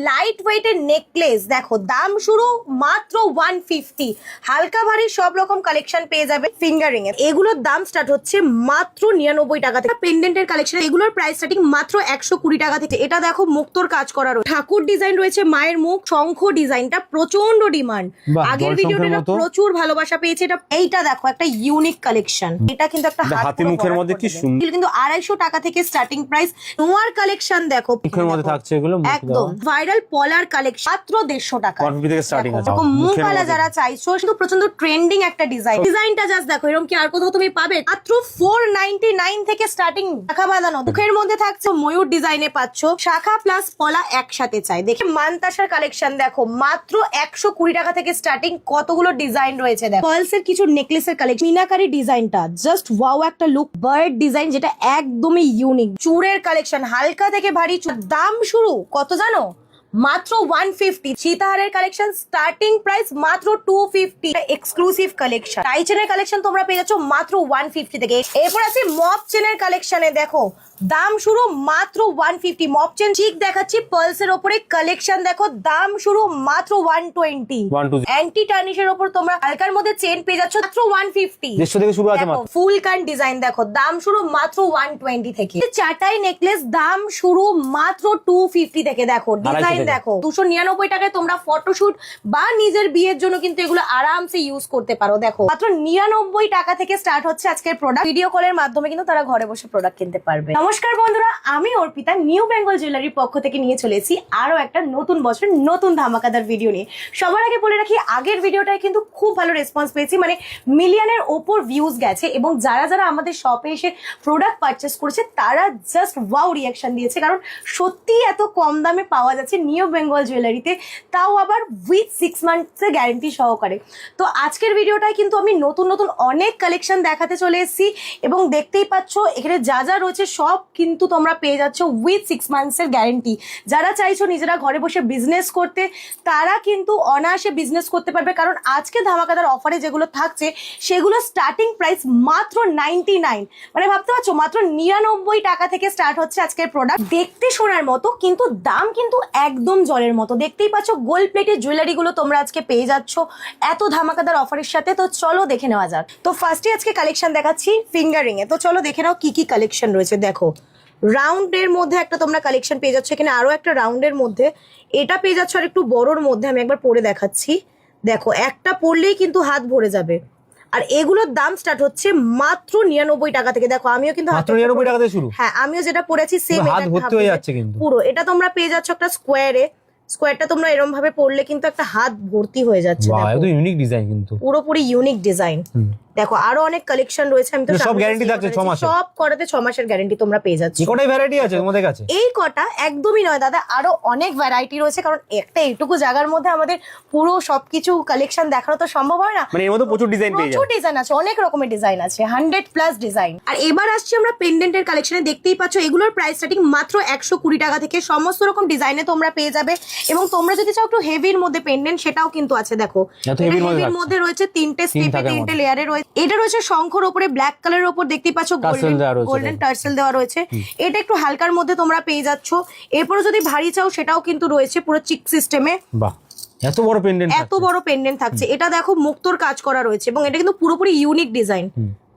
Light ওয়েটের necklace, দেখো দাম শুরু মাত্র 150। হালকা ভারী সব রকম কালেকশন পেয়ে যাবে। ফিঙ্গারিং এর এগুলোর দাম স্টার্ট হচ্ছে মাত্র 99 টাকা থেকে। পেন্ডেন্টের কালেকশন এগুলোর প্রাইস স্টার্টিং মাত্র 120 টাকা থেকে। এটা দেখো মুক্তোর কাজ করা রয়েছে, ঠাকুর ডিজাইন রয়েছে, মায়ের মুখ, শঙ্খ ডিজাইনটা প্রচন্ড ডিমান্ড। আগের ভিডিওটা প্রচুর ভালোবাসা পেয়েছে। এইটা দেখো একটা ইউনিক কালেকশন। এটা কিন্তু একটা হাতি মুখের মধ্যে কি সুন্দর, কিন্তু 250 টাকা থেকে স্টার্টিং প্রাইস। নোয়ার কালেকশন দেখো মুখের মধ্যে থাকছে এগুলো, একদম ভাইরাল পলার কালেকশন মাত্র 150 টাকা 150 থেকে স্টার্টিং আছে। দেখো মুখওয়ালা যারা চাইছো, শুধু প্রচন্ড ট্রেন্ডিং একটা ডিজাইন। ডিজাইনটা জাস্ট দেখো, এরকম কি আর কোথাও তুমি পাবে? মাত্র 499 থেকে স্টার্টিং। শাখা বাঁধানো মুখের মধ্যে থাকছে, ময়ূর ডিজাইনে পাচ্ছো, শাখা প্লাস পলা একসাথে চাই। দেখে মানতাসার কালেকশন দেখো মাত্র 120 টাকা থেকে স্টার্টিং। কতগুলো ডিজাইন রয়েছে দেখো। পার্লসের কিছু নেকলেসের কালেকশন, মিনাকারি ডিজাইনটা জাস্ট ওয়াও একটা লুক। বার্ড ডিজাইন যেটা একদমই ইউনিক। চূড়ের কালেকশন হালকা থেকে ভারী, দাম শুরু কত জানো? মাত্র 150। সীতাহারের কালেকশন স্টার্টিং প্রাইস মাত্র 250। এক্সক্লুসিভ কালেকশন টাইচেনের কালেকশন তোমরা পেয়ে যাচ্ছ মাত্র 150 থেকে। এরপর আছে মপ চেনের কালেকশনে, দেখো দাম শুরু মাত্র 150। মপ চেন ঠিক দেখাচ্ছি, পার্লসের ওপরে কালেকশন দেখো, দাম শুরু মাত্র 120। অ্যান্টি টার্নিশের ওপর তোমরা হালকার মধ্যে চেন পেয়ে যাচ্ছ মাত্র 150 থেকে শুরু আছে। ফুল কান ডিজাইন দেখো, দাম শুরু মাত্র 120 থেকে। চাটাই নেকলেস দাম শুরু মাত্র 250 থেকে। দেখো ডিজাইন দেখো 299 টাকায় তোমরা ফটোশুট বা নিজের বিয়ের জন্য কিন্তু এগুলো আরামসে ইউজ করতে পারো। দেখো মাত্র 99 টাকা থেকে স্টার্ট হচ্ছে আজকের প্রোডাক্ট। ভিডিও কলের মাধ্যমে কিন্তু তারা ঘরে বসে প্রোডাক্ট কিনতে পারবে। নমস্কার বন্ধুরা, আমি অর্পিতা নিউ বেঙ্গল জুয়েলারির পক্ষ থেকে নিয়ে চলেছি আরো একটা নতুন বছরের নতুন ধামাকাদার ভিডিও নিয়ে। সবার আগে বলে রাখি, আগের ভিডিওটায় কিন্তু খুব ভালো রেসপন্স পেয়েছি, মানে মিলিয়নের ওপর ভিউজ গেছে, এবং যারা যারা আমাদের শপে এসে প্রোডাক্ট পারচেস করেছে তারা জাস্ট ওয়াও রিয়াকশন দিয়েছে। কারণ সত্যি এত কম দামে পাওয়া যাচ্ছে নিউ বেঙ্গল জুয়েলারিতে, তাও আবার উইথ 6 মান্থসের গ্যারেন্টি সহকারে। তো আজকের ভিডিওটায় কিন্তু আমি নতুন নতুন অনেক কালেকশন দেখাতে চলে এসেছি, এবং দেখতেই পাচ্ছ এখানে যা যা রয়েছে সব কিন্তু তোমরা পেয়ে যাচ্ছ উইথ 6 মান্থসের গ্যারেন্টি। যারা চাইছো নিজেরা ঘরে বসে বিজনেস করতে, তারা কিন্তু অনায়াসে বিজনেস করতে পারবে। কারণ আজকে ধামাকাদার অফারে যেগুলো থাকছে সেগুলো স্টার্টিং প্রাইস মাত্র 99, মানে ভাবতে পারছো মাত্র 99 টাকা থেকে স্টার্ট হচ্ছে আজকের প্রোডাক্ট। দেখতে শোনার মতো, কিন্তু দাম কিন্তু একদম জলের মতো। দেখতেই পাচ্ছ গোল্ড প্লেটের জুয়েলারি গুলো তোমরা আজকে পেয়ে যাচ্ছ এত ধামাকাদার অফারের সাথে। তো চলো দেখে নেওয়া যাক। তো ফার্স্টে আজকে কালেকশন দেখাচ্ছি ফিঙ্গারিং এ। তো চলো দেখে নাও কি কি কালেকশন রয়েছে। দেখো রাউন্ডের মধ্যে একটা তোমরা কালেকশন পেয়ে যাচ্ছ, এখানে আরো একটা রাউন্ডের মধ্যে, এটা পেয়ে যাচ্ছ আর একটু বড়োর মধ্যে। আমি একবার পরে দেখাচ্ছি, দেখো একটা পরলেই কিন্তু হাত ভরে যাবে। আর এগুলোর দাম স্টার্ট হচ্ছে মাত্র 99 টাকা থেকে। দেখো আমিও কিন্তু মাত্র 99 টাকা থেকে শুরু। হ্যাঁ, আমিও যেটা পরেছি সেম হাত ভর্তি হয়ে যাচ্ছে কিন্তু পুরো। এটা তোমরা পেয়ে যাচ্ছ একটা স্কোয়ারটা তোমরা এরকম ভাবে পরলে কিন্তু একটা হাত ভর্তি হয়ে যাচ্ছে। বাহ, এটা ইউনিক ডিজাইন, কিন্তু পুরোপুরি ইউনিক ডিজাইন। দেখো আরো অনেক কালেকশন রয়েছে। আমি তো সব গ্যারান্টি থাকছে 6 মাসের, সব করাতে 6 মাসের গ্যারান্টি তোমরা পেয়ে যাচ্ছ। কটাই ভ্যারাইটি আছে তোমাদের কাছে? এই কটা একদমই নয় দাদা, আরো অনেক ভ্যারাইটি রয়েছে। কারণ একটা এইটুকু জায়গার মধ্যে আমাদের পুরো সবকিছু কালেকশন দেখানো তো সম্ভব হয় না। মানে এর মধ্যে প্রচুর ডিজাইন পেয়ে যাবে। প্রচুর ডিজাইন আছে, অনেক রকমের ডিজাইন আছে, 100+ ডিজাইন। আর এবার আসছি আমরা পেন্ডেন্টের কালেকশনে। দেখতেই পাচ্ছ এগুলোর প্রাইস স্টার্টিং মাত্র 120 টাকা থেকে। সমস্ত রকম ডিজাইনে তোমরা পেয়ে যাবে, এবং তোমরা যদি চাও একটু হেভির মধ্যে পেন্ডেন্ট সেটাও কিন্তু আছে। দেখো হেভির মধ্যে রয়েছে 3টে স্টেপে 3টে লেয়ারে রয়েছে। এটা রয়েছে শঙ্খর উপরে ব্ল্যাক কালারের উপর, দেখতেই পাচ্ছ গোল্ডেন টার্সেল দেওয়া রয়েছে। এটা একটু হালকার মধ্যে তোমরা পেয়ে যাচ্ছ। এরপরে যদি ভারী চাও সেটাও কিন্তু রয়েছে পুরো চিক সিস্টেমে। বাহ, এত বড় পেন্ডেন্ট থাকছে। এটা দেখো মুক্তোর কাজ করা রয়েছে, এবং এটা কিন্তু পুরোপুরি ইউনিক ডিজাইন,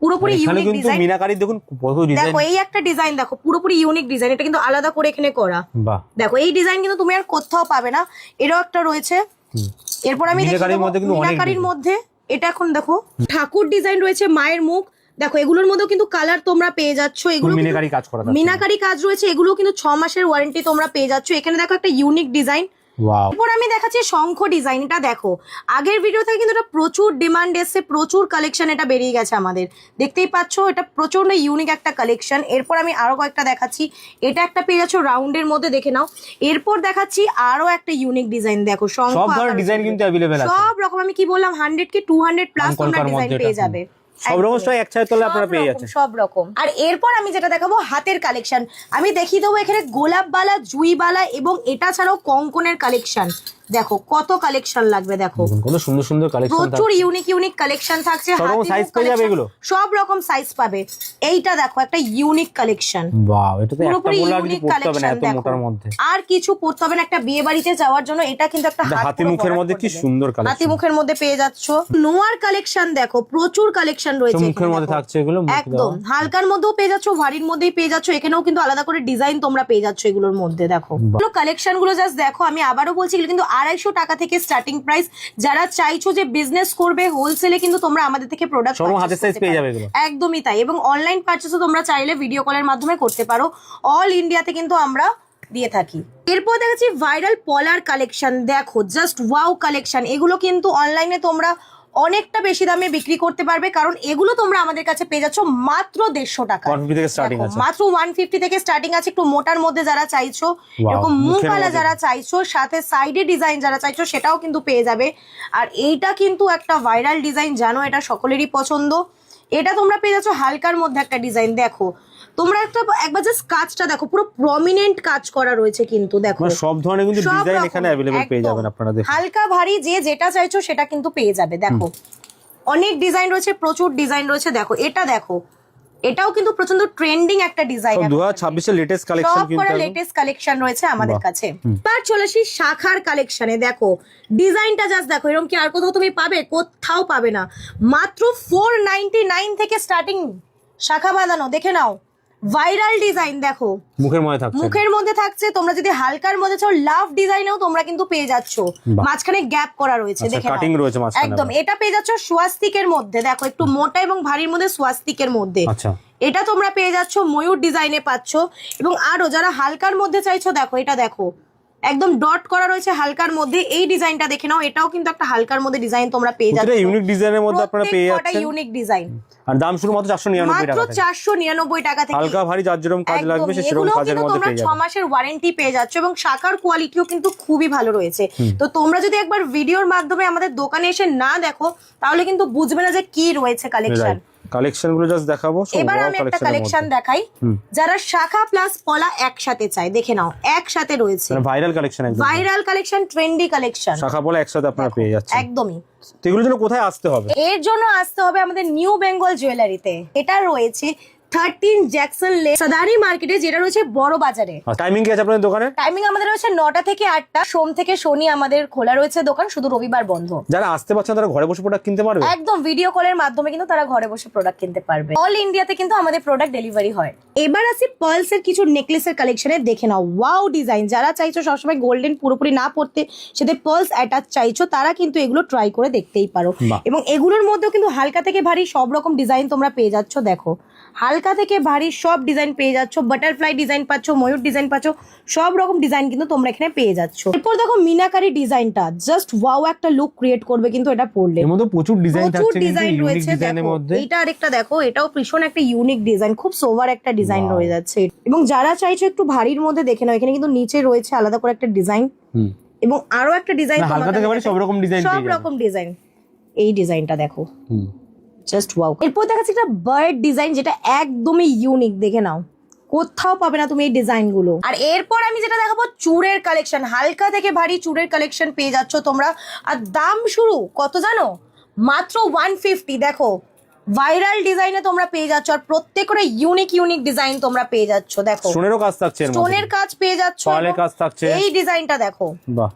পুরোপুরি ইউনিক ডিজাইন। মিনাকারি দেখুন কত ডিজাইন। দেখো এই একটা ডিজাইন দেখো, পুরোপুরি ইউনিক ডিজাইন। এটা কিন্তু আলাদা করে এখানে করা। বাহ, দেখো এই ডিজাইন কিন্তু তুমি আর কোথাও পাবে না। এরও একটা রয়েছে। এরপর আমি মিনাকারির মধ্যে এটা এখন দেখো ঠাকুর ডিজাইন রয়েছে, মায়ের মুখ। দেখো এগুলোর মধ্যেও কিন্তু কালার তোমরা পেয়ে যাচ্ছ। এগুলো মিনাকারি কাজ রয়েছে, এগুলো কিন্তু 6 মাসের ওয়ারেন্টি তোমরা পেয়ে যাচ্ছ। এখানে দেখো একটা ইউনিক ডিজাইন। এরপর আমি দেখাচ্ছি শঙ্খ ডিজাইন। এটা দেখো আগের ভিডিও থেকে কিন্তু এটা প্রচুর ডিমান্ড এসছে, প্রচুর কালেকশন এটা বেরিয়ে গেছে আমাদের। দেখতেই পাচ্ছ এটা প্রচন্ড ইউনিক একটা কালেকশন। এরপর আমি আরো কয়েকটা দেখাচ্ছি। এটা একটা পেয়ে যাচ্ছ রাউন্ডের মধ্যে, দেখে নাও। এরপর দেখাচ্ছি আরো একটা ইউনিক ডিজাইন। দেখো শঙ্খ ডিজাইন কিন্তু अवेलेबल আছে সব রকম। আমি কি বললাম 100 কি 200+ তোমরা ডিজাইন পেয়ে যাবে। সব রকম একসাথে তোলা আপনারা পেয়ে যাচ্ছেন সব রকম। আর এরপর আমি যেটা দেখাবো হাতের কালেকশন। আমি দেখিয়ে দেবো এখানে গোলাপ বালা, জুই বালা, এবং এটা ছাড়াও কঙ্কনের কালেকশন। দেখো কত কালেকশন লাগবে, দেখো কত সুন্দর সুন্দর কালেকশন প্রচুর ইউনিক ইউনিক কালেকশন থাকছে। সব রকম size পেয়ে যাবে এগুলো? সব রকম সাইজ পাবে। এইটা দেখো একটা ইউনিক কালেকশন, ওয়াও, এটা তো একটা পুরোপুরি বলা কিছু ইউনিক পড়তে হবে না কালেকশন। এত মোটার মধ্যে। আর কিছু পড়তে হবে না, একটা বিয়ে বাড়িতে যাওয়ার জন্য এটা কিন্তু একটা হাতি মুখের মধ্যে কি সুন্দর হাতি কালেকশন, মুখের মধ্যে পেয়ে যাচ্ছ। নোয়ার কালেকশন দেখো, প্রচুর কালেকশন রয়েছে মুখের এখানে মধ্যে দেখো। থাকছে এগুলো, মুখ একদম হালকার মধ্যেও পেয়ে যাচ্ছ, ভারীর মধ্যেই পেয়ে যাচ্ছ। এখানেও কিন্তু আলাদা করে ডিজাইন তোমরা পেয়ে যাচ্ছ এগুলোর মধ্যে। দেখো কালেকশন গুলো জাস্ট দেখো, আমি আবারও বলছি এগুলো কিন্তু 250 টাকা থেকে স্টার্টিং প্রাইস। যারা চাইছো যে বিজনেস করবে হোলসেলে, কিন্তু তোমরা আমাদের থেকে প্রোডাক্ট সব হাতের সাইজ পেয়ে যাবে এগুলো। একদমই তাই। এবং অনলাইন পারচেসও তোমরা চাইলে ভিডিও কলের মাধ্যমে করতে পারো। অল ইন্ডিয়াতে কিন্তু আমরা দিয়ে থাকি। এরপর দেখাচ্ছি ভাইরাল পলার কালেকশন। দেখো জাস্ট ওয়াও কালেকশন। এগুলো কিন্তু অনলাইনে তোমরা অনেকটা বেশি দামে বিক্রি করতে পারবে, কারণ এগুলো তোমরা আমাদের কাছে পেয়ে যাচ্ছ মাত্র 150 টাকা। 150 থেকে স্টার্টিং আছে, মাত্র 150 থেকে স্টার্টিং আছে। একটু মোটার মধ্যে যারা চাইছো, এরকম মুখওয়ালা যারা চাইছো, সাথে সাইডে ডিজাইন যারা চাইছো, সেটাও কিন্তু পেয়ে যাবে। আর এইটা কিন্তু একটা ভাইরাল ডিজাইন, জানো এটা সকলেরই পছন্দ। এটা তোমরা পেয়ে যাচ্ছ হালকার মধ্যে একটা ডিজাইন। দেখো তোমরা একবার জাস্ট কাজটা দেখো, পুরো প্রমিনেন্ট কাজ করা রয়েছে কিন্তু। দেখো সব ধরনের কিন্তু সব ডিজাইন রকম, এখানে अवेलेबल পেয়ে যাবেন আপনারা। দেখুন হালকা ভারী যে যেটা চাইছো সেটা কিন্তু পেয়ে যাবে। দেখো অনেক ডিজাইন রয়েছে, প্রচুর ডিজাইন রয়েছে। দেখো এটা দেখো, এটাও কিন্তু প্রচন্ড ট্রেন্ডিং একটা ডিজাইন। 2026 এর লেটেস্ট কালেকশন, কিন্তু লেটেস্ট কালেকশন রয়েছে আমাদের কাছে। এবার চলে আসি শাখার কালেকশনে। দেখো ডিজাইনটা জাস্ট দেখো, এরকম কি আর কোথাও তুমি পাবে? কোথাও পাবে না। মাত্র 499 থেকে স্টার্টিং শাখা বাঁধানো। দেখে নাও ভাইরাল ডিজাইন। দেখো মুখের মধ্যে থাকছে, মুখের মধ্যে থাকছে। তোমরা যদি হালকার মধ্যে চাও, লাভ ডিজাইনেও তোমরা কিন্তু পেয়ে যাচ্ছ। মাঝখানে গ্যাপ করা রয়েছে, দেখে নাও কাটিং রয়েছে মাঝখানে। একদম এটা পেয়ে যাচ্ছ সোয়াস্তিকের মধ্যে। দেখো একটু মোটা এবং ভারীর মধ্যে সোয়াস্তিকের মধ্যে। আচ্ছা এটা তোমরা পেয়ে যাচ্ছ ময়ূর ডিজাইনে পাচ্ছ। এবং আরো যারা হালকার মধ্যে চাইছো, দেখো এটা দেখো একদম ডট করা রয়েছে হালকার মধ্যে। এই ডিজাইনটা দেখে নাও, এটাও কিন্তু একটা হালকার মধ্যে ডিজাইন তোমরা পেয়ে যাচ্ছ। এটা ইউনিক ডিজাইনের মধ্যে আপনারা পেয়ে যাচ্ছেন, ইউনিক ডিজাইন। আর দাম শুরু মাত্র 499 টাকা থেকে। 499 টাকা থেকে। হালকা ভারী যার যেরকম কাজ লাগবে সেরকম কাজের মধ্যে পেয়ে যাবেন। 6 মাসের ওয়ারেন্টি পেয়ে যাচ্ছ এবং শাখার কোয়ালিটিও কিন্তু খুবই ভালো রয়েছে। তো তোমরা যদি একবার ভিডিওর মাধ্যমে আমাদের দোকানে এসে না দেখো, তাহলে কিন্তু বুঝবে না যে কি রয়েছে কালেকশন। কালেকশন গুলো জাস্ট দেখাবো। এবার আমি একটা কালেকশন দেখাই, যারা শাখা প্লাস পলা একসাথে চাই। দেখে নাও একসাথে রয়েছে, ভাইরাল কালেকশন, একদম ভাইরাল কালেকশন, ট্রেন্ডি কালেকশন। শাখা পলা একসাথে আপনারা পেয়ে যাচ্ছেন একদমই। তো এগুলোর জন্য কোথায় আসতে হবে? এর জন্য আসতে হবে আমাদের নিউ বেঙ্গল জুয়েলারিতে। এটা রয়েছে 13 জ্যাকসন লেন সাদারি মার্কেটে, যেটা রয়েছে বড় বাজারে। টাইমিং কি আছে আপনাদের দোকানে? টাইমিং আমাদের রয়েছে 9টা থেকে 8টা। সোম থেকে শনি আমাদের খোলা রয়েছে দোকান, শুধু রবিবার বন্ধ। যারা আসতে পারছেন তারা ঘরে বসে প্রোডাক্ট কিনতে পারবে? একদম ভিডিও কলের মাধ্যমে কিন্তু তারা ঘরে বসে প্রোডাক্ট কিনতে পারবে। অল ইন্ডিয়াতে কিন্তু আমাদের প্রোডাক্ট ডেলিভারি হয়। এবার আসি পার্লস এর কিছু নেকলেসের কালেকশনে। দেখে নাও ওয়াও ডিজাইন। যারা চাইছো সবসময় গোল্ডেন পুরোপুরি না পড়তে, সাথে পার্লস অ্যাটাচ চাইছো, তারা কিন্তু এগুলো ট্রাই করে দেখতেই পারো। এবং এগুলোর মধ্যেও কিন্তু হালকা থেকে ভারী সব রকম ডিজাইন তোমরা পেয়ে যাচ্ছ। দেখো হালকা থেকে ভারী সব ডিজাইন পেয়ে যাচ্ছ। বাটারফ্লাই ডিজাইন পাচ্ছ, ময়ূর ডিজাইন পাচ্ছ, সব রকম ডিজাইন কিন্তু তোমরা এখানে পেয়ে যাচ্ছ। এরপর দেখো মিনাকারি ডিজাইনটা জাস্ট ওয়াও একটা লুক ক্রিয়েট করবে কিন্তু এটা পরলে। এর মধ্যে প্রচুর ডিজাইন থাকছে, কিন্তু ডিজাইন ইউনিক রয়েছে। ডিজাইনের মধ্যে এটা আরেকটা দেখো, এটাও ভীষণ একটা ইউনিক ডিজাইন, খুব সোভার একটা ডিজাইন রয়ে যাচ্ছে। এবং যারা চাইছো একটু ভারীর মধ্যে, দেখে নাও এখানে কিন্তু নিচে রয়েছে আলাদা করে একটা ডিজাইন। এবং আরো একটা ডিজাইন, হালকা থেকে ভারী সব রকম ডিজাইন পেয়ে সব যাবেন। রকম ডিজাইন। এই ডিজাইনটা দেখো জাস্ট ওয়াও। এরপর দেখাচ্ছি একটা বার্ড ডিজাইন, যেটা একদমই ইউনিক। দেখে নাও কোথাও পাবে না তুমি এই ডিজাইন গুলো। আর এরপর আমি যেটা দেখাবো চূড়ের কালেকশন। হালকা থেকে ভারী চূড়ের কালেকশন পেয়ে যাচ্ছ তোমরা। আর দাম শুরু কত জানো? মাত্র 150। দেখো ভাইরাল ডিজাইনে তোমরা পেয়ে যাচ্ছ, আর প্রত্যেকের ইউনিক ইউনিক ডিজাইন তোমরা পেয়ে যাচ্ছ। দেখো স্টোনেরও কাজ থাকছে, স্টোনের কাজ পেয়ে যাচ্ছ, পার্লের কাজ থাকছে। এই ডিজাইনটা দেখো, বাহ,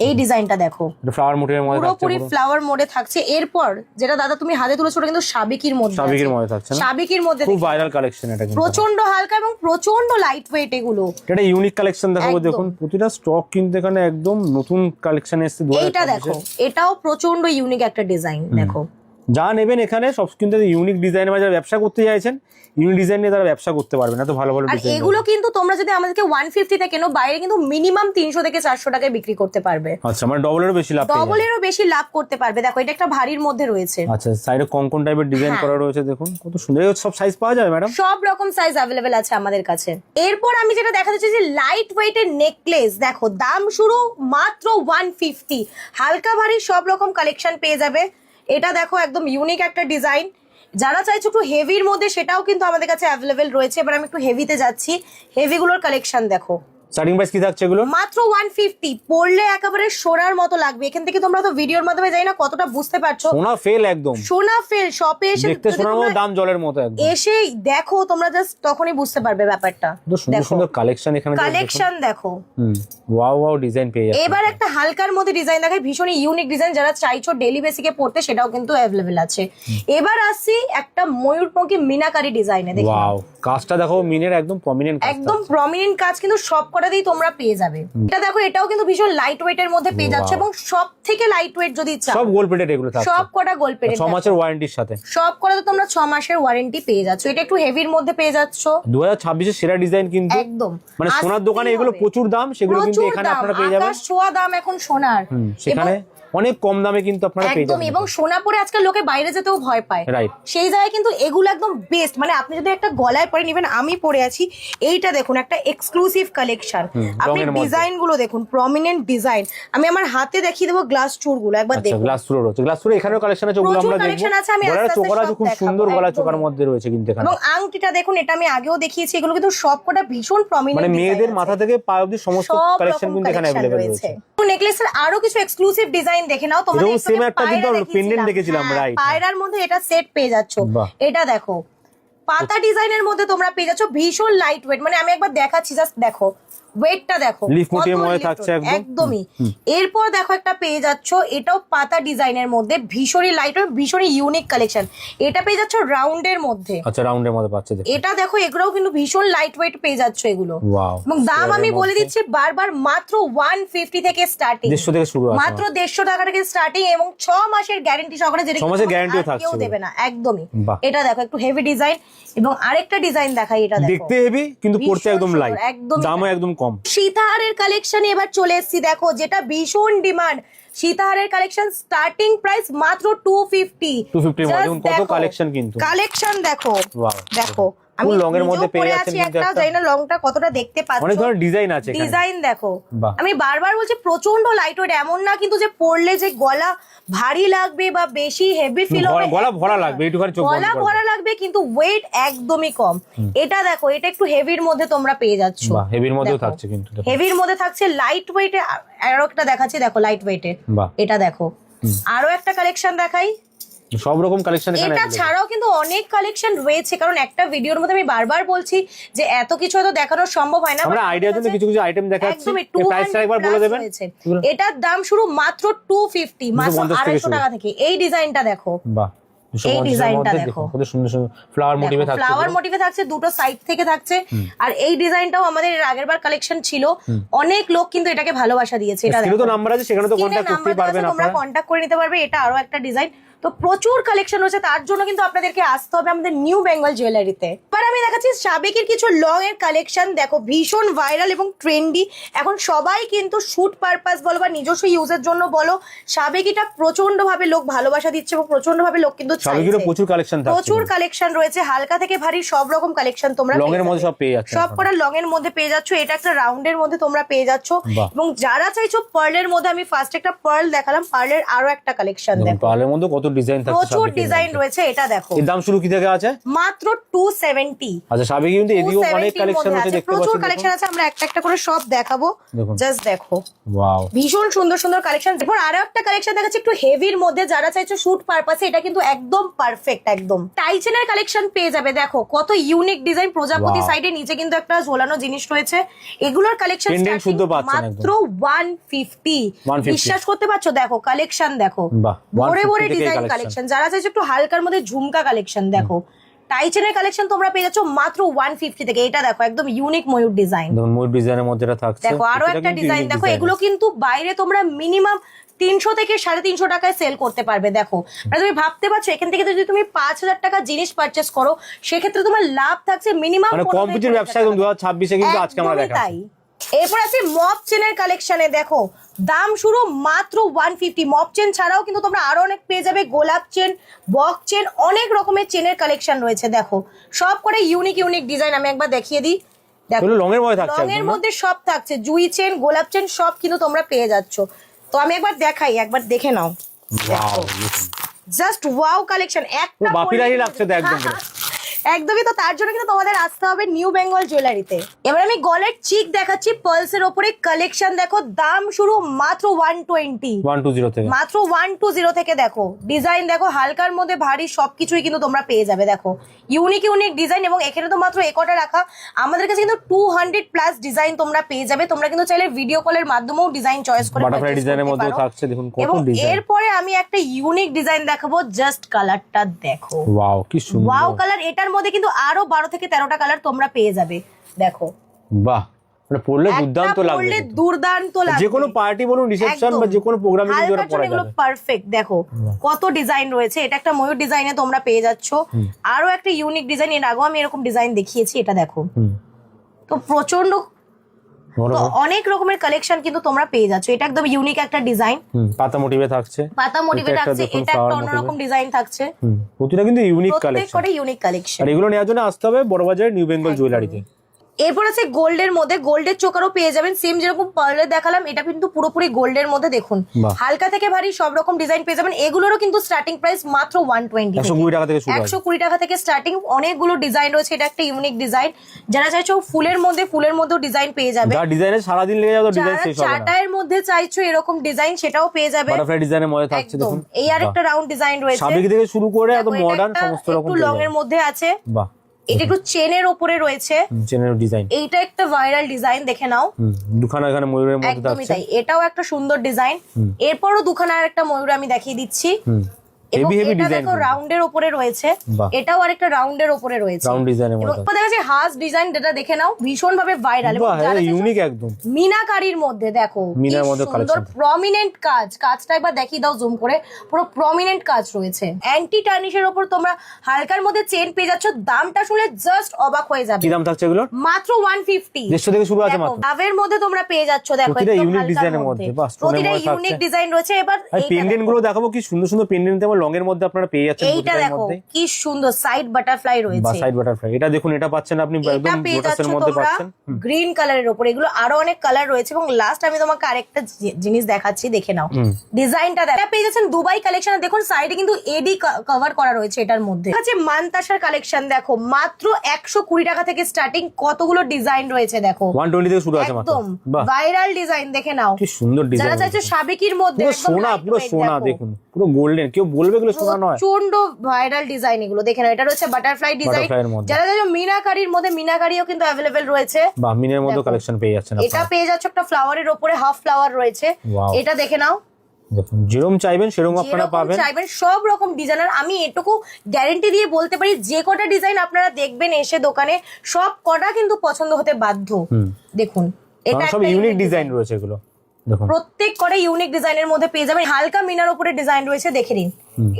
এই ডিজাইনটা দেখো ফ্লাওয়ার মোটিভের মধ্যে থাকছে, পুরোপুরি ফ্লাওয়ার মোডে থাকছে। এরপর যেটা দাদা তুমি হাতে তুলেছো, ওটা কিন্তু সাবিকির মধ্যে, সাবিকের মধ্যে থাকছে না? সাবিকির মধ্যে খুব ভাইরাল কালেকশন এটা, কিন্তু প্রচন্ড হালকা এবং প্রচন্ড লাইট ওয়েট। এগুলো এটা ইউনিক কালেকশন দেখাবো। একদম। দেখুন প্রতিটা স্টক কিন্তু এখানে একদম নতুন কালেকশন এসেছে। এইটা দেখো, এটাও প্রচন্ড ইউনিক একটা ডিজাইন। দেখো যা নেবেন এখানে সব কিন্তু ইউনিক ডিজাইন, যারা ব্যবসা করতে চাইছেন ইউনিক ডিজাইন নিয়ে তারা ব্যবসা করতে পারবেন। এত ভালো ভালো আর ডিজাইন। এগুলো কিন্তু তোমরা যদি আমাদেরকে 150 তে কেনো, বাইরে কিন্তু মিনিমাম 300 থেকে 400 টাকায় বিক্রি করতে পারবে। আচ্ছা, মানে ডবলেরও বেশি লাভ পেয়ে যাবেন। ডবলেরও বেশি লাভ করতে পারবে। দেখো এটা একটা ভারীর মধ্যে রয়েছে। আচ্ছা, সাইডে কঙ্কন টাইপের ডিজাইন করা রয়েছে। দেখুন কত সুন্দর। সব সাইজ পাওয়া যাবে ম্যাডাম? সব রকম সাইজ अवेलेबल আছে আমাদের কাছে। এরপর আমি যেটা দেখাতে চাইছি লাইট ওয়েটের নেকলেস। দেখো দাম শুরু মাত্র 150। হালকা ভারী সব রকম কালেকশন পেয়ে যাবে। এটা দেখো একদম ইউনিক একটা ডিজাইন। যারা চাইছো একটু হেভির মধ্যে, সেটাও কিন্তু আমাদের কাছে अवेलेबल রয়েছে। এবার আমি একটু হেভিতে যাচ্ছি। হেভি গুলোর কালেকশন দেখো স্টার্টিং প্রাইস কি থাকছে এগুলো? মাত্র 150, পড়লে একেবারে সোনার মতো লাগবে। এখান থেকে তোমরা তো ভিডিওর মাধ্যমে জানি না কতটা বুঝতে পারছো, সোনা ফেল একদম, সোনা ফেল। শপে এসে দেখতে সোনার মতো, দাম জলের মতো একদম। এসেই দেখো তোমরা, জাস্ট তখনই বুঝতে পারবে ব্যাপারটা। সুন্দর সুন্দর কালেকশন এখানে, কালেকশন দেখো। ওয়াও ওয়াও ডিজাইন পেয়ে যাচ্ছে। এবার একটা হালকার মধ্যে ডিজাইন দেখাই, ভীষণ ইউনিক ডিজাইন, যারা চাইছো ডেইলি বেসিকে পড়তে সেটাও কিন্তু অ্যাভেলেবেল আছে। এবার আসছি একটা ময়ূরপঙ্খী মিনাকারি ডিজাইনে, দেখো ওয়াও কাজটা দেখো, মিনের একদম প্রমিনেন্ট কাজ, একদম প্রমিনেন্ট কাজ, কিন্তু সব কটাতেই তোমরা পেয়ে যাবে। এটা দেখো, এটাও কিন্তু ভীষণ লাইট ওয়েট এর মধ্যে পেয়ে যাচ্ছে, এবং সব থেকে লাইট ওয়েট যদি চাও, সব গোল্ড প্লেটেড এগুলো থাকছে, সব কটা গোল্ড প্লেটেড, 6 মাসের ওয়ারেন্টির সাথে। সব কটাতে তোমরা 6 মাসের ওয়ারেন্টি পেয়ে যাচ্ছ। এটা একটু হেভির মধ্যে পেয়ে যাচ্ছ, 2026 এর সেরা ডিজাইন কিন্তু একদম। মানে সোনার দোকানে এগুলো প্রচুর দাম, সেগুলো কিন্তু এখানে আপনারা পেয়ে যাবেন। আকাশ ছোঁয়া দাম এখন সোনার, সেখানে অনেক কম দামে কিন্তু আপনারা পেয়ে একদম। যাবেন। এবং সোনা পরে আজকাল লোকে বাইরে যেতেও ভয় পায়, রাইট, সেই জায়গায় কিন্তু এগুলো একদম বেস্ট। মানে আপনি যদি একটা গলায় পরে নিবেন, আমি পরে আছি এইটা দেখুন, একটা এক্সক্লুসিভ কালেকশন। আপনি ডিজাইন গুলো দেখুন, প্রমিনেন্ট ডিজাইন। আমি আমার হাতে দেখিয়ে দেবো গ্লাস চুর গুলো, একবার দেখুন। গ্লাস চুর রয়েছে, গ্লাস চুর এখানেও কালেকশন আছে, ওগুলো আমরা দেখব। গলার চোকারা খুব সুন্দর, গলা চোকার মধ্যে রয়েছে কিন্তু এখানে। এবং আংটিটা দেখুন, এটা আমি আগেও দেখিয়েছি, এগুলো কিন্তু সবকটা ভীষণ প্রমিনেন্ট, মানে মেয়েদের মাথা থেকে পা অবধি সমস্ত কালেকশন কিন্তু এখানে अवेलेबल রয়েছে। নেকলেসের আরো কিছু এক্সক্লুসিভ ডিজাইন দেখে নাও তোমাদের। সেম একটা কিন্তু পেন্ডেন্ট দেখেছিলাম, রাইট, পায়রার মধ্যে এটা সেট পেয়ে যাচ্ছ। এটা দেখো, পাতা ডিজাইনের মধ্যে তোমরা পেয়ে যাচ্ছ, ভীষণ লাইট ওয়েট। মানে আমি একবার দেখাচ্ছি, জাস্ট দেখো ওয়েটটা দেখো, লিফ মোটিভের মধ্যে থাকছে একদমই। এরপর দেখো একটা পেয়ে যাচ্ছ, এটাও পাতা ডিজাইনের মধ্যে, ভীষণই লাইট ওয়েট, ভীষণই ইউনিক কালেকশন। এটা পেয়ে যাচ্ছ রাউন্ডের মধ্যে। আচ্ছা, রাউন্ডের মধ্যে পাচ্ছে, এটা দেখো, এগুলোও কিন্তু ভীষণ লাইট ওয়েট পেয়ে যাচ্ছ এগুলো। ওয়াও, এবং দাম আমি বলে দিচ্ছি বারবার, মাত্র 150 থেকে স্টার্টিং, 150 থেকে শুরু আছে, মাত্র 150 টাকা থেকে স্টার্টিং, এবং 6 মাসের গ্যারান্টি সহকারে, যেটা 6 মাসের গ্যারান্টিও থাকছে, কেউ দেবে না একদমই। এটা দেখো, একটু হেভি ডিজাইন। এবং আরেকটা ডিজাইন দেখাই, এটা দেখো, দেখতে হেভি কিন্তু পড়তে একদম লাইট, দামও একদম কম। সীতাহারের কালেকশনে এবার চলে এসেছি, দেখো যেটা ভীষণ ডিমান্ড। সীতাহারের কালেকশন স্টার্টিং প্রাইস মাত্র 250 এর মধ্যে কত কালেকশন, কিন্তু কালেকশন দেখো। ওয়াও, দেখো আমি লং এর মধ্যে পেয়ে যাচ্ছেন, কিন্তু একটা জানি না লংটা কতটা দেখতে পাচ্ছ, অনেক ধরনের ডিজাইন আছে এখানে। ডিজাইন দেখো, আমি বারবার বলছি প্রচন্ড লাইট ওয়েট, এমন না কিন্তু যে পরলে যে গলা ভারী লাগবে বা বেশি হেভি ফিল হবে, গলা ভরা লাগবে, একটুখানি চোখ বন্ধ করে, গলা ভরা লাগবে, কিন্তু ওয়েট একদমই কম। এটা দেখো, এটা একটু হেভির মধ্যে তোমরা পেয়ে যাচ্ছ, বাহ, হেভির মধ্যেও থাকছে, কিন্তু হেভির মধ্যে থাকছে, লাইট ওয়েটে। আরো একটা দেখাচ্ছি, দেখো লাইট ওয়েটে, এটা দেখো। আরো একটা কালেকশন দেখাই, সব রকম কালেকশন এখানে। এটা ছাড়াও কিন্তু অনেক কালেকশন রয়েছে, কারণ একটা ভিডিওর মধ্যে আমি বারবার বলছি যে এত কিছু হয়তো দেখানো সম্ভব হয় না। আমরা আইডিয়ার জন্য কিছু কিছু আইটেম দেখাচ্ছি, প্রাইসটা একবার বলে দেবেন। এটার দাম শুরু মাত্র 250, মাত্র 250 টাকা থেকে। এই ডিজাইনটা দেখো, বাহ, এই ডিজাইনটা দেখো, কত সুন্দর সুন্দর ফ্লাওয়ার মোটিভে থাকছে, ফ্লাওয়ার মোটিভে থাকছে, দুটো সাইড থেকে থাকছে। আর এই ডিজাইনটাও আমাদের আগেরবার কালেকশন ছিল, অনেক লোক কিন্তু এটাকে ভালোবাসা দিয়েছে। এটা দেখো, তো নাম্বার আছে, সেখানে তো কন্টাক্ট করতে পারবেন, তোমরা কন্টাক্ট করে নিতে পারবে। এটা আরো একটা ডিজাইন। তো প্রচুর কালেকশন রয়েছে, তার জন্য কিন্তু আপনাদেরকে আসতে হবে আমাদের নিউ বেঙ্গল জুয়েলারিতে। এবার আমি দেখাচ্ছি সাবেকের কিছু লং এর কালেকশন, দেখো ভীষণ ভাইরাল এবং ট্রেন্ডি। এখন সবাই কিন্তু শুট পারপাস বলো বা নিজস্ব ইউজের জন্য বলো, সাবেকিটা প্রচন্ড ভাবে লোক ভালোবাসা দিচ্ছে এবং প্রচন্ড ভাবে লোক কিন্তু সাবেকিরও প্রচুর কালেকশন থাকছে, প্রচুর কালেকশন রয়েছে, হালকা থেকে ভারী সব রকম কালেকশন তোমরা লং এর মধ্যে সব পেয়ে যাচ্ছ, সব কটা লং এর মধ্যে পেয়ে যাচ্ছ। এটা একটা রাউন্ডের মধ্যে তোমরা পেয়ে যাচ্ছ। এবং যারা চাইছো পার্লের মধ্যে, আমি ফার্স্ট একটা পার্ল দেখালাম, পার্লের আরো একটা কালেকশন দেখো, পার্লের মধ্যে কত ডিজাইন থাকছে, প্রচুর ডিজাইন রয়েছে। এটা দেখো, এর দাম শুরু কি থেকে আছে? মাত্র 270। আচ্ছা, সাবেকি কিন্তু এদিকেও অনেক কালেকশন আছে, দেখতে পাচ্ছেন, প্রচুর কালেকশন আছে, আমরা একটা একটা করে সব দেখাবো, জাস্ট দেখো। ওয়াও, ভীষণ সুন্দর সুন্দর কালেকশন। এরপর আরো একটা কালেকশন দেখাচ্ছি একটু হেভির মধ্যে, যারা চাইছো শুট পারপাসে, এটা কিন্তু একদম পারফেক্ট। একদম টাইচেনের কালেকশন পেয়ে যাবে, দেখো কত ইউনিক ডিজাইন, প্রজাপতি সাইডে নিচে কিন্তু একটা ঝোলানো জিনিস রয়েছে। এগুলোর কালেকশন মাত্র 150। বিশ্বাস করতে পারছো? দেখো কালেকশন দেখো, ভরে ভরে ডিজাইন কালেকশন। যারা চাইছো একটু হালকার মধ্যে ঝুমকা কালেকশন, দেখো টাইচেনের কালেকশন তোমরা পেয়ে যাচ্ছ মাত্র 150 থেকে। এটা দেখো একদম ইউনিক ময়ূর ডিজাইন, ময়ূর ডিজাইনের মধ্যে এটা থাকছে। দেখো আরো একটা ডিজাইন দেখো, এগুলো কিন্তু বাইরে তোমরা মিনিমাম 300 থেকে 350 টাকায় সেল করতে পারবে। দেখো মানে তুমি ভাবতে পারছো, এখান থেকে যদি তুমি 5000 টাকা জিনিস পারচেস করো, সেক্ষেত্রে তোমার লাভ থাকছে মিনিমাম। মানে কম্পিউটার ব্যবসা একদম 2026 এ কিন্তু আজকে আমরা দেখাচ্ছি। এরপর আছে মপ চেনের কালেকশনে, দেখো দাম শুরু মাত্র 150। মপ চেন ছাড়াও কিন্তু তোমরা আরো অনেক পেয়ে যাবে, গোলাপ চেন, বক চেন, অনেক রকমের চেনের কালেকশন রয়েছে। দেখো সব করে ইউনিক ইউনিক ডিজাইন, আমি একবার দেখিয়ে দিই। দেখো লং এর মধ্যে থাকছে, লং এর মধ্যে সব থাকছে, জুই চেন, গোলাপ চেন, সব কিন্তু তোমরা পেয়ে যাচ্ছ। তো আমি একবার দেখাই, একবার দেখে নাও। ওয়াও, জাস্ট ওয়াও কালেকশন, একটা বাপিরাই লাগছে একদম। একদমই, তো তার জন্য কিন্তু তোমাদের আসতে হবে নিউ বেঙ্গল জুয়েলারিতে। এবার আমি গলের চিক দেখাচ্ছি পার্লসের ওপরে কালেকশন দেখো, দাম শুরু মাত্র 120 থেকে মাত্র 120 থেকে। দেখো ডিজাইন দেখো, হালকার মধ্যে ভারী সবকিছুই কিন্তু তোমরা পেয়ে যাবে। দেখো ইউনিক ইউনিক ডিজাইন, এবং এখানে তো মাত্র একটা রাখা, আমাদের কাছে কিন্তু 200 প্লাস ডিজাইন তোমরা পেয়ে যাবে। তোমরা কিন্তু চাইলে ভিডিও কলের মাধ্যমেও ডিজাইন চয়েস করে বাটারফ্লাই ডিজাইনের মধ্যে থাকছে, দেখুন কত ডিজাইন। এরপরে আমি একটা ইউনিক ডিজাইন দেখাবো, জাস্ট কালারটা দেখো, ওয়াও কি সুন্দর, ওয়াও কালার। এটার মধ্যে কিন্তু আরো 12 থেকে 13টা কালার তোমরা পেয়ে যাবে। দেখো বাহ, মানে পরলে দুর্দান্ত লাগবে, পরলে দুর্দান্ত লাগবে। যে কোনো পার্টি বলুন, রিসেপশন বা যে কোনো প্রোগ্রামে কিন্তু এটা পরা যাবে। পারফেক্ট। দেখো কত ডিজাইন রয়েছে, এটা একটা ময়ূর ডিজাইনে তোমরা পেয়ে যাচ্ছ। আরো একটা ইউনিক ডিজাইন, এর আগেও আমি এরকম ডিজাইন দেখিয়েছি, এটা দেখো। তো প্রচন্ড অনেক রকমের কালেকশন কিন্তু তোমরা পেয়ে যাচ্ছ। এটা একদম ইউনিক একটা ডিজাইন, পাতা মোটিভে থাকছে, পাতা মোটিভে থাকছে, এটা একটা অন্যরকম ডিজাইন থাকছে। প্রতিটা কিন্তু ইউনিক কালেকশন, প্রত্যেকটা ইউনিক কালেকশন। আর এগুলো নেওয়ার জন্য আসতে হবে বড়বাজার নিউ বেঙ্গল জুয়েলারিতে। এরপর আছে গোল্ডের মধ্যে, গোল্ডের চোকারও পেয়ে যাবেন, সেম যেরকম পার্লের দেখালাম, এটা কিন্তু পুরোপুরি গোল্ডের মধ্যে। দেখুন হালকা থেকে ভারী সব রকম ডিজাইন পেয়ে যাবেন। এগুলোরও কিন্তু স্টার্টিং প্রাইস মাত্র 120 টাকা থেকে শুরু, 120 টাকা থেকে স্টার্টিং। অনেকগুলো ডিজাইন রয়েছে, এটা একটা ইউনিক ডিজাইন। যারা চাইছো ফুলের মধ্যেও ডিজাইন পেয়ে যাবে, যা ডিজাইনে সারা দিন লেগে যাবে, ডিজাইন শেষ হবে না। চাটায়ের মধ্যে চাইছো এরকম ডিজাইন, সেটাও পেয়ে যাবে। বাটারফ্লাই ডিজাইনের মধ্যে থাকছে, দেখুন এই আরেকটা রাউন্ড ডিজাইন রয়েছে, সাবেকি থেকে শুরু করে একদম মডার্ন সমস্ত রকম, একটু লং এর মধ্যে আছে। বাহ, এটা একটু চেনের উপরে রয়েছে, চেনের ডিজাইন। এইটা একটা ভাইরাল ডিজাইন, দেখে নাও। দুখানা এখানে ময়ূরের মধ্যে একদমই তাই, এটাও একটা সুন্দর ডিজাইন। এরপরও দুখানা আর একটা ময়ূর আমি দেখিয়ে দিচ্ছি। এবং এটা দেখো রাউন্ডের উপরে রয়েছে, এটাও আরেকটা রাউন্ডের উপরে রয়েছে, রাউন্ড ডিজাইনের মধ্যে। এবং দেখা যাচ্ছে হাস ডিজাইন, যেটা দেখে নাও ভীষণ ভাবে ভাইরাল এবং ইউনিক একদম মিনাকারির মধ্যে। দেখো মিনার মধ্যে সুন্দর প্রমিনেন্ট কাজটা একবার দেখিয়ে দাও জুম করে, পুরো প্রমিনেন্ট কাজ রয়েছে। অ্যান্টি টার্নিশের উপর তোমরা হালকার মধ্যে চেন পেয়ে যাচ্ছ, দামটা শুনে জাস্ট অবাক হয়ে যাবে। কি দাম থাকছে এগুলো? মাত্র 150, 150 থেকে শুরু আছে মাত্র। ডাবের মধ্যে তোমরা পেয়ে যাচ্ছ, দেখো প্রতিটা ইউনিক ডিজাইনের মধ্যে, বাহ, প্রতিটা ইউনিক ডিজাইন রয়েছে। এবার পেন্ডেন্ট গুলো দেখাবো, কি সুন্দর সুন্দর পেন্ডেন্ট এবং লং এর মধ্যে আপনারা পেয়ে যাচ্ছেন। এইটা দেখো কি সুন্দর সাইড বাটারফ্লাই রয়েছে, সাইড বাটারফ্লাই। এটা দেখুন, এটা পাচ্ছেন আপনি একদম লোটাসের মধ্যে পাচ্ছেন, গ্রিন কালারের উপর। এগুলো আরো অনেক কালার রয়েছে, এবং লাস্ট আমি তোমাকে আরেকটা জিনিস দেখাচ্ছি, দেখে নাও ডিজাইনটা। এটা পেয়ে যাচ্ছেন দুবাই কালেকশন। দেখুন সাইডে কিন্তু এডি কভার করা রয়েছে এটার মধ্যে। আছে মানতাসার কালেকশন, দেখো মাত্র 120 টাকা থেকে স্টার্টিং, কতগুলো ডিজাইন রয়েছে। দেখো 120 থেকে শুরু আছে মাত্র, একদম ভাইরাল ডিজাইন, দেখে নাও কি সুন্দর ডিজাইন। যারা চাইছো সাবেকির মধ্যে সোনা, পুরো সোনা, দেখুন পুরো গোল্ডেন, কেউ বলবে এগুলো সোনা নয়, প্রচন্ড ভাইরাল ডিজাইন এগুলো, দেখে নাও। এটা রয়েছে বাটারফ্লাই ডিজাইন। যারা চাইছো মিনাকারির মধ্যে, মিনাকারিও কিন্তু अवेलेबल রয়েছে, বা মিনের মধ্যে কালেকশন পেয়ে যাচ্ছেন আপনারা। এটা পেয়ে যাচ্ছ একটা ফ্লাওয়ারের উপরে, হাফ ফ্লাওয়ার রয়েছে, এটা দেখে নাও। দেখুন যেরকম চাইবেন সেরকম আপনারা পাবেন, চাইবেন সব রকম ডিজাইনার। আমি এটুকু গ্যারান্টি দিয়ে বলতে পারি, যে কটা ডিজাইন আপনারা দেখবেন এসে দোকানে, সব কটা কিন্তু পছন্দ হতে বাধ্য। দেখুন এটা সব ইউনিক ডিজাইন রয়েছে এগুলো, দেখুন প্রত্যেক করে ইউনিক ডিজাইনের মধ্যে পেয়ে যাবেন। হালকা মিনার উপরে ডিজাইন রয়েছে, দেখে নিন।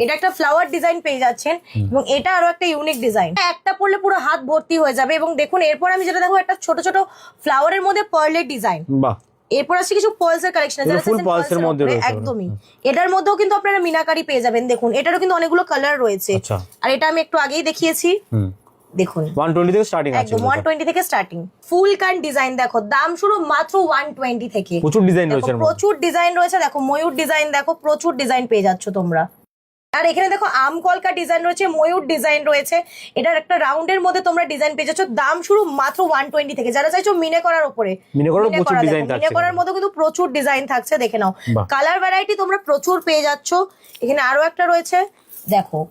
এটা একটা ফ্লাওয়ার ডিজাইন পেয়ে যাচ্ছেন, এবং এটা আরো একটা ইউনিক ডিজাইন। একটা পরলে পুরো হাত ভর্তি হয়ে যাবে। এবং দেখুন এরপর আমি যেটা দেখো, একটা ছোট ছোট ফ্লাওয়ারের মধ্যে পার্লের ডিজাইন। বাহ, এরপর আছে কিছু পার্লসের কালেকশন, ফুল পার্লসের মধ্যে রয়েছে একদমই। এটার মধ্যেও কিন্তু আপনারা মিনাকারি পেয়ে যাবেন। দেখুন এটারও কিন্তু অনেকগুলো কালার রয়েছে, আর এটা আমি একটু আগেই দেখিয়েছি। দেখুন 120 থেকে স্টার্টিং আছে, একদম 120 থেকে স্টার্টিং। ফুল কান ডিজাইন দেখো, দাম শুরু মাত্র 120 থেকে। প্রচুর ডিজাইন রয়েছে, প্রচুর ডিজাইন রয়েছে। দেখো ময়ূর ডিজাইন, দেখো প্রচুর ডিজাইন পেয়ে যাচ্ছ তোমরা। আর এখানে দেখো আম কলকা ডিজাইন রয়েছে, ময়ূর ডিজাইন রয়েছে। এটার একটা রাউন্ডের মধ্যে তোমরা ডিজাইন পেয়ে যাচ্ছ, দাম শুরু মাত্র 120 থেকে। যারা চাইছো মিনে করার উপরে, মিনে করার মধ্যে কিন্তু প্রচুর ডিজাইন থাকছে, দেখে নাও। কালার ভ্যারাইটি তোমরা প্রচুর পেয়ে যাচ্ছ। এখানে আরো একটা রয়েছে, দেখো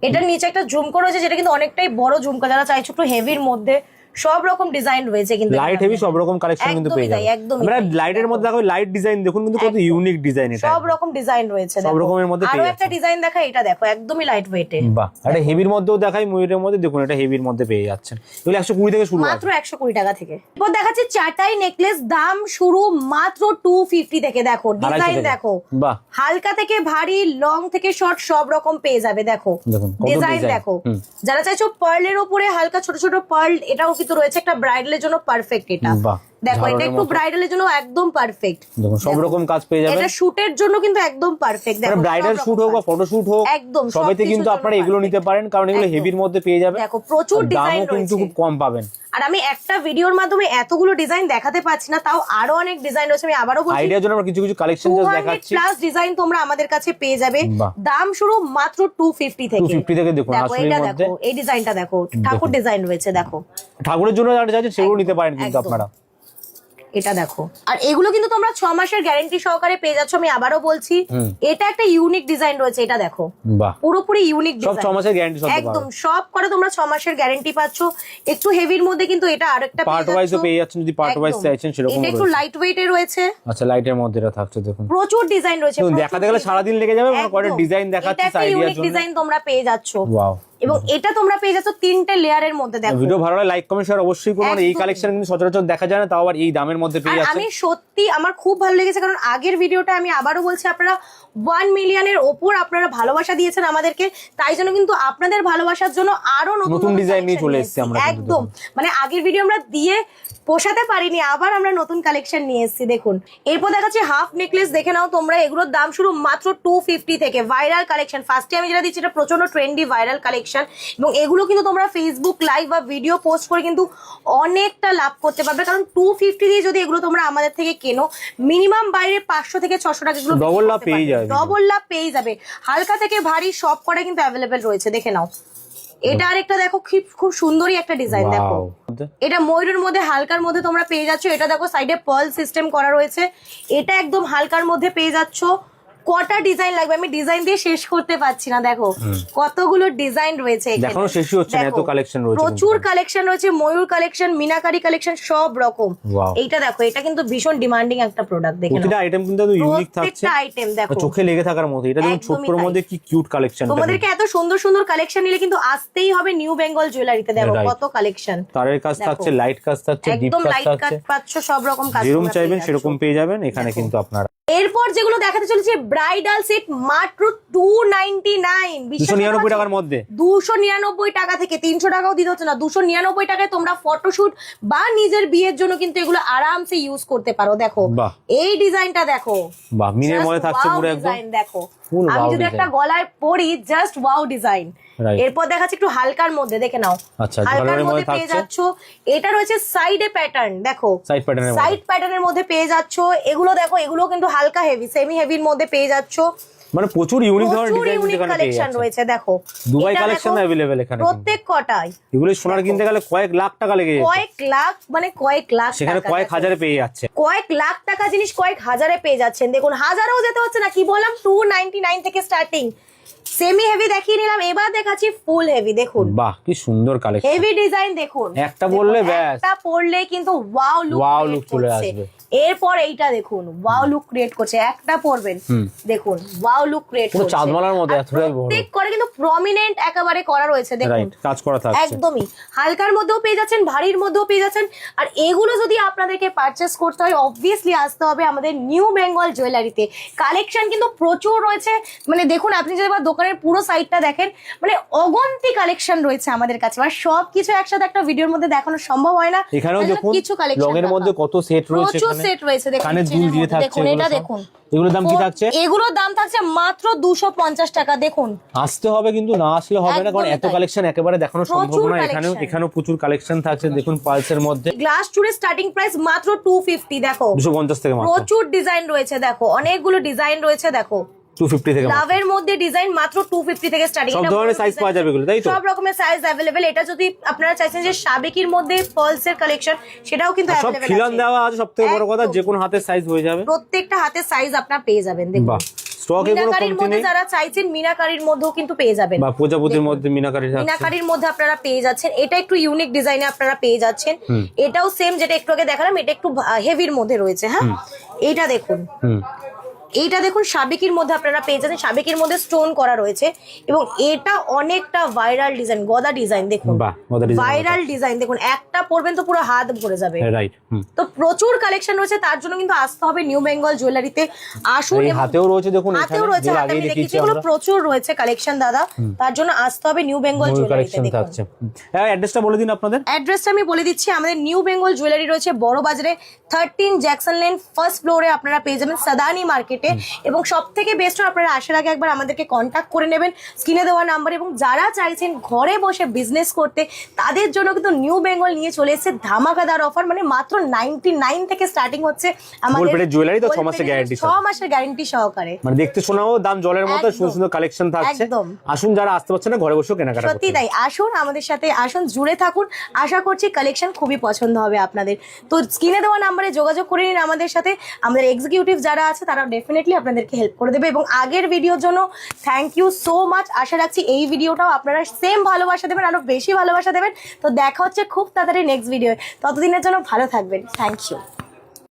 এটার নিচে একটা ঝুমকো রয়েছে, যেটা কিন্তু অনেকটাই বড় ঝুমকো। যারা চাইছো একটু হেভির মধ্যে, সব রকম ডিজাইন রয়েছে, কিন্তু লাইট হেভি সব রকম কালেকশন কিন্তু পেয়ে যাবেন। আমরা লাইটের মধ্যে দেখো, লাইট ডিজাইন দেখুন, কিন্তু কত ইউনিক ডিজাইন। এটা সব রকম ডিজাইন রয়েছে, সব রকমের মধ্যে আরো একটা ডিজাইন দেখা, এটা দেখো একদমই লাইট ওয়েটে। বাহ, এটা হেভির মধ্যেও দেখাই, ময়ূরের মধ্যে দেখুন, এটা হেভির মধ্যে পেয়ে যাচ্ছেন। এগুলো 120 থেকে শুরু, মাত্র 120 টাকা থেকে। এরপর দেখাচ্ছি চাটাই নেকলেস, দাম শুরু মাত্র 250 থেকে। দেখো ডিজাইন দেখো, বাহ, হালকা থেকে ভারী, লং থেকে শর্ট, সব রকম পেয়ে যাবে। দেখো ডিজাইন দেখো। যারা চাইছো পার্লের উপরে হালকা ছোট ছোট পার্ল, এটাও কিন্তু রয়েছে, একটা ব্রাইডালের জন্য পারফেক্ট। এটা দেখো এটা একটু ব্রাইডালের জন্য একদম পারফেক্ট। দেখুন সব রকম কাজ পেয়ে যাবেন, এটা শুটের জন্য কিন্তু একদম পারফেক্ট। দেখো ব্রাইডাল শুট হোক বা ফটোশুট হোক একদম সবেতে কিন্তু আপনারা এগুলো নিতে পারেন, কারণ এগুলো হেভির মধ্যে পেয়ে যাবেন। দেখো প্রচুর ডিজাইন দামও কিন্তু রয়েছে, খুব কম পাবেন। আর আমি একটা ভিডিওর মাধ্যমে এতগুলো ডিজাইন দেখাতে পারছি না, তাও আরো অনেক ডিজাইন রয়েছে। আমি আবারও বলছি আইডিয়ার জন্য আমরা কিছু কিছু কালেকশন জাস্ট দেখাচ্ছি। 200 প্লাস ডিজাইন তোমরা আমাদের কাছে পেয়ে যাবে। বাহ। দাম শুরু মাত্র 250 থেকে। 250 থেকে দেখুন দেখো আসলের এটা মধ্যে দেখো, এই ডিজাইনটা দেখো, ঠাকুর ডিজাইন রয়েছে দেখো। ঠাকুরের জন্য যারা চাইছেন সেগুলো নিতে পারেন কিন্তু একদম। আপনারা। এটা দেখো, আর এগুলো কিন্তু তোমরা 6 মাসের গ্যারান্টি সহকারে পেয়ে যাচ্ছ। আমি আবারও বলছি এটা একটা ইউনিক ডিজাইন রয়েছে, এটা দেখো বাহ, পুরোপুরি ইউনিক সব ডিজাইন, 6 মাসের গ্যারান্টি সব একদম সব করে তোমরা 6 মাসের গ্যারান্টি পাচ্ছ। একটু হেভির মধ্যে কিন্তু এটা আরেকটা পার্ট ওয়াইজও পেয়ে যাচ্ছেন, যদি পার্ট ওয়াইজ চাইছেন সেরকম এটা একটু লাইট ওয়েট এ রয়েছে। আচ্ছা লাইটের মধ্যে এটা থাকছে দেখুন, প্রচুর ডিজাইন রয়েছে, দেখুন দেখাতে গেলে সারা দিন লেগে যাবে, মানে কয়টা একদম। ডিজাইন দেখাচ্ছি এটা একটা আইডিয়ার ইউনিক জন্য। ডিজাইন তোমরা পেয়ে যাচ্ছ, ওয়াও। এবং এটা তোমরা পেয়ে যাচ্ছ 3টে লেয়ারের মধ্যে। দেখো ভিডিও ভালো লাগলে লাইক কমেন্ট শেয়ার অবশ্যই করুন। এই একদম। কালেকশন কিন্তু সচরাচর দেখা যায় না, তাও আবার এই দামের মধ্যে পেয়ে আর যাচ্ছেন। আমি সত্যি আমার খুব ভালো লেগেছে, কারণ আগের ভিডিওটা আমি আবারও বলছি আপনারা 1 মিলিয়নের ওপর আপনারা ভালোবাসা দিয়েছেন আমাদেরকে, তাই জন্য কিন্তু আপনাদের ভালোবাসার জন্য আরো নতুন ডিজাইন নিয়ে চলে এসেছি আমরা কিন্তু। একদম, মানে আগের ভিডিও আমরা দিয়ে পোষাতে পারিনি, আবার আমরা নতুন কালেকশন নিয়ে এসেছি। দেখুন এরপর দেখাচ্ছি হাফ নেকলেস, দেখে নাও তোমরা। এগুলোর দাম শুরু মাত্র 250 থেকে। ভাইরাল কালেকশন, ফার্স্টে আমি যেটা দিচ্ছি এটা প্রচন্ড ট্রেন্ডি ভাইরাল কালেকশন, এবং এগুলো কিন্তু তোমরা ফেসবুক লাইভ বা ভিডিও পোস্ট করে কিন্তু অনেকটা লাভ করতে পারবে। কারণ 250 দিয়ে যদি এগুলো তোমরা আমাদের থেকে কেনো, মিনিমাম বাইরে 500 থেকে 600 টাকা এগুলো ডবল লাভ পেয়ে যাবে, ডবল লাভ পেয়ে যাবে। হালকা থেকে ভারী সব কটা কিন্তু অ্যাভেলেবেল রয়েছে, দেখে নাও। এটা আরেকটা দেখো, খুব সুন্দরই একটা ডিজাইন দেখো। এটা ময়ূরের মধ্যে হালকার মধ্যে তোমরা পেয়ে যাচ্ছ। এটা দেখো সাইডে পার্ল সিস্টেম করা রয়েছে, এটা একদম হালকার মধ্যে পেয়ে যাচ্ছ। কটা ডিজাইন লাগবে আমি ডিজাইন দিয়ে শেষ করতে পারছি না, দেখো কতগুলো ডিজাইন রয়েছে এখানে, এখনো শেষই হচ্ছে না, এত কালেকশন রয়েছে, প্রচুর কালেকশন রয়েছে। ময়ূর কালেকশন, মিনাকারি কালেকশন, সব রকম। এইটা দেখো, এটা কিন্তু ভীষণ ডিমান্ডিং একটা প্রোডাক্ট, দেখে নাও। প্রতিটা আইটেম কিন্তু ইউনিক থাকছে, প্রত্যেকটা আইটেম দেখো চোখে লেগে থাকার মতো। এটা দেখুন ছোট্টর মধ্যে কি কিউট কালেকশন। তোমাদেরকে এত সুন্দর সুন্দর কালেকশন নিলে কিন্তু আসতেই হবে নিউ বেঙ্গল জুয়েলারিতে। দেখো কত কালেকশন, তারের কাজ থাকছে, লাইট কাজ থাকছে, ডিপ একদম কাজ লাইট কাজ থাকছে, পাচ্ছ, সব রকম কাজ যেরকম চাইবেন সেরকম পেয়ে যাবেন এখানে কিন্তু আপনারা। এরপর যেগুলো দেখাতে চলেছে ব্রাইডাল সেট মাত্র 299, 299 টাকার মধ্যে। 299 টাকা থেকে 300 টাকাও দিতে হচ্ছে না, 299 টাকায় তোমরা ফটোশুট বা নিজের বিয়ের জন্য কিন্তু এগুলো আরামসে ইউজ করতে পারো। দেখো এই ডিজাইনটা দেখো, বাহ, মিনের মধ্যে থাকছে পুরো একদম দেখো। আমি যদি একটা গলায় পরি, জাস্ট ওয়াও ডিজাইন। এরপর দেখাচ্ছি একটু হালকার মধ্যে, দেখে নাও। আচ্ছা, হালকার মধ্যে পেয়ে যাচ্ছ। এটা রয়েছে সাইডে প্যাটার্ন, দেখো সাইড প্যাটার্নের মধ্যে পেয়ে যাচ্ছ। এগুলো দেখো, এগুলো কিন্তু হালকা হেভি, সেমি হেভির মধ্যে পেয়ে যাচ্ছ। মানে প্রচুর ইউনিক ধরনের ডিজাইন এখানে পেয়ে কালেকশন রয়েছে, দেখো দুবাই কালেকশন अवेलेबल এখানে। প্রত্যেক কটাই এগুলো সোনার কিনতে গেলে কয়েক লাখ টাকা লেগে যায়, কয়েক লাখ, মানে কয়েক লাখ, সেখানে কয়েক হাজারে পেয়ে যাচ্ছে। কয়েক লাখ টাকা জিনিস কয়েক হাজারে পেয়ে যাচ্ছেন। দেখুন হাজারেও যেতে হচ্ছে না, কি বললাম 299 থেকে স্টার্টিং। সেমি হেভি দেখিয়ে নিলাম, এবার দেখাচ্ছি ফুল হেভি। দেখুন বাহ, কি সুন্দর কালেকশন, হেভি ডিজাইন। দেখুন একটা বললে ব্যাস, একটা পরলে কিন্তু ওয়াও লুক চলে আসবে। এরপর এইটা দেখুন, ওয়াও লুক ক্রিয়েট করছে। একটা পরবেন, দেখুন ওয়াও লুক ক্রিয়েট করছে, চাঁদমালার মধ্যে এতটাই বড়। প্রত্যেক করে কিন্তু প্রমিনেন্ট একেবারে করা রয়েছে, দেখুন কাজ করা থাকছে একদমই। হালকার মধ্যেও পেয়ে যাচ্ছেন, ভারীর মধ্যেও পেয়ে যাচ্ছেন। আর এগুলো যদি আপনাদেরকে পারচেস করতে হয়, অবভিয়াসলি আসতে হবে আমাদের নিউ বেঙ্গল জুয়েলারিতে। কালেকশন কিন্তু প্রচুর রয়েছে, মানে দেখুন আপনি যদি দোকানের পুরো সাইডটা দেখেন, মানে অগন্তি কালেকশন রয়েছে আমাদের কাছে। আর সবকিছু একসাথে একটা ভিডিওর মধ্যে দেখানো সম্ভব হয় না। এখানেও দেখুন কিছু কালেকশন লগের মধ্যে কত সেট রয়েছে, প্রচুর সেট রয়েছে। দেখুন কানের দুল দিয়ে থাকছে, দেখুন এটা দেখুন, এগুলোর দাম কি থাকছে? এগুলোর দাম থাকছে মাত্র 250 টাকা। দেখুন আসতে হবে, কিন্তু না আসলে হবে না, কারণ এত কালেকশন একেবারে দেখানো সম্ভব না। এখানেও প্রচুর কালেকশন থাকছে। দেখুন পালসের মধ্যে গ্লাস চুড়ের স্টার্টিং প্রাইস মাত্র 250। দেখো 250 থেকে মাত্র প্রচুর ডিজাইন রয়েছে, দেখো অনেকগুলো ডিজাইন রয়েছে। দেখো 250 থেকে লাভের মধ্যে ডিজাইন মাত্র 250 থেকে স্টার্টিং। সব ধরনের সাইজ পাওয়া যাবে এগুলো, তাই তো? সব রকমের সাইজ अवेलेबल। এটা যদি আপনারা চাইছেন যে সাবেকির মধ্যে পালসের কালেকশন, সেটাও কিন্তু সব अवेलेबल খিলান আছে। দেওয়া আছে, সবথেকে বড় কথা যে কোন হাতের সাইজ হয়ে যাবে, প্রত্যেকটা হাতের সাইজ আপনারা পেয়ে যাবেন। দেখুন বাহ, স্টকে কোনো মিনাকারির কমতি মধ্যে নেই। যারা চাইছেন মিনাকারির মধ্যেও কিন্তু পেয়ে যাবেন, বা প্রজাপতির মধ্যে মিনাকারি থাকছে, মিনাকারির মধ্যে আপনারা পেয়ে যাচ্ছেন। এটা একটু ইউনিক ডিজাইনে আপনারা পেয়ে যাচ্ছেন। এটাও সেম, যেটা একটু আগে দেখালাম, এটা একটু হেভির মধ্যে রয়েছে। হ্যাঁ, এটা দেখুন এইটা দেখুন সাবেকির মধ্যে আপনারা পেয়ে যাচ্ছেন, সাবেকির মধ্যে স্টোন করা রয়েছে এবং এটা অনেকটা ভাইরাল ডিজাইন, গদা ডিজাইন দেখুন, বাহ গদা ডিজাইন, ভাইরাল ডিজাইন দেখুন, একটা পরবেন তো পুরো হাত ভরে যাবে। রাইট। তো প্রচুর কালেকশন রয়েছে, তার জন্য কিন্তু আসতে হবে নিউ বেঙ্গল জুয়েলারিতে। আসুন, এই হাতেও রয়েছে দেখুন, হাতেও রয়েছে, হাতে আমি দেখিয়েছি, এগুলো প্রচুর রয়েছে কালেকশন দাদা, তার জন্য আসতে হবে নিউ বেঙ্গল জুয়েলারিতে। কালেকশন থাকছে। হ্যাঁ অ্যাড্রেসটা বলে দিন আপনাদের। অ্যাড্রেসটা আমি বলে দিচ্ছি, আমাদের নিউ বেঙ্গল জুয়েলারি রয়েছে বড় বাজারে 13 জ্যাকসন লেন ফার্স্ট ফ্লোরে আপনারা পেয়ে যাবেন সাদানি মার্কেটে। এবং সব থেকে বেস্ট আপনারা আসার আগে একবার আমাদেরকে কন্ট্যাক্ট করে নেবেন স্ক্রিনে দেওয়া নাম্বার। এবং যারা চাইছেন ঘরে বসে বিজনেস করতে তাদের জন্য কিন্তু নিউ বেঙ্গল নিয়ে চলে এসেছে ধামাকাদার অফার, মানে মাত্র 99 থেকে স্টার্টিং হচ্ছে আমাদের জুয়েলারি, তো 6 মাসের গ্যারান্টি, 6 মাসের গ্যারান্টি সহকারে, মানে দেখতে শোনাও দাম জলের মতো, সুন্দর সুন্দর কালেকশন থাকছে। একদম। আসুন যারা আসতে পারছেন না ঘরে বসেও কেনাকাটা সত্যি তাই, আসুন আমাদের সাথে, আসুন জুড়ে থাকুন, আশা করছি কালেকশন খুবই পছন্দ হবে আপনাদের। তো স্ক্রিনে দেওয়া নাম্বারে যোগাযোগ করে নিন আমাদের সাথে, আমাদের এক্সিকিউটিভ যারা আছে তারা ডেফিনেটলি আপনাদেরকে হেল্প করে দেবে। এবং আগের ভিডিওর জন্য থ্যাংক ইউ সো মাচ, আশা রাখছি এই ভিডিওটাও আপনারা সেম ভালোবাসা দেবেন, আরো বেশি ভালোবাসা দেবেন। তো দেখা হচ্ছে খুব তাড়াতাড়ি নেক্সট ভিডিও, ততদিনের জন্য ভালো থাকবেন, থ্যাংক ইউ।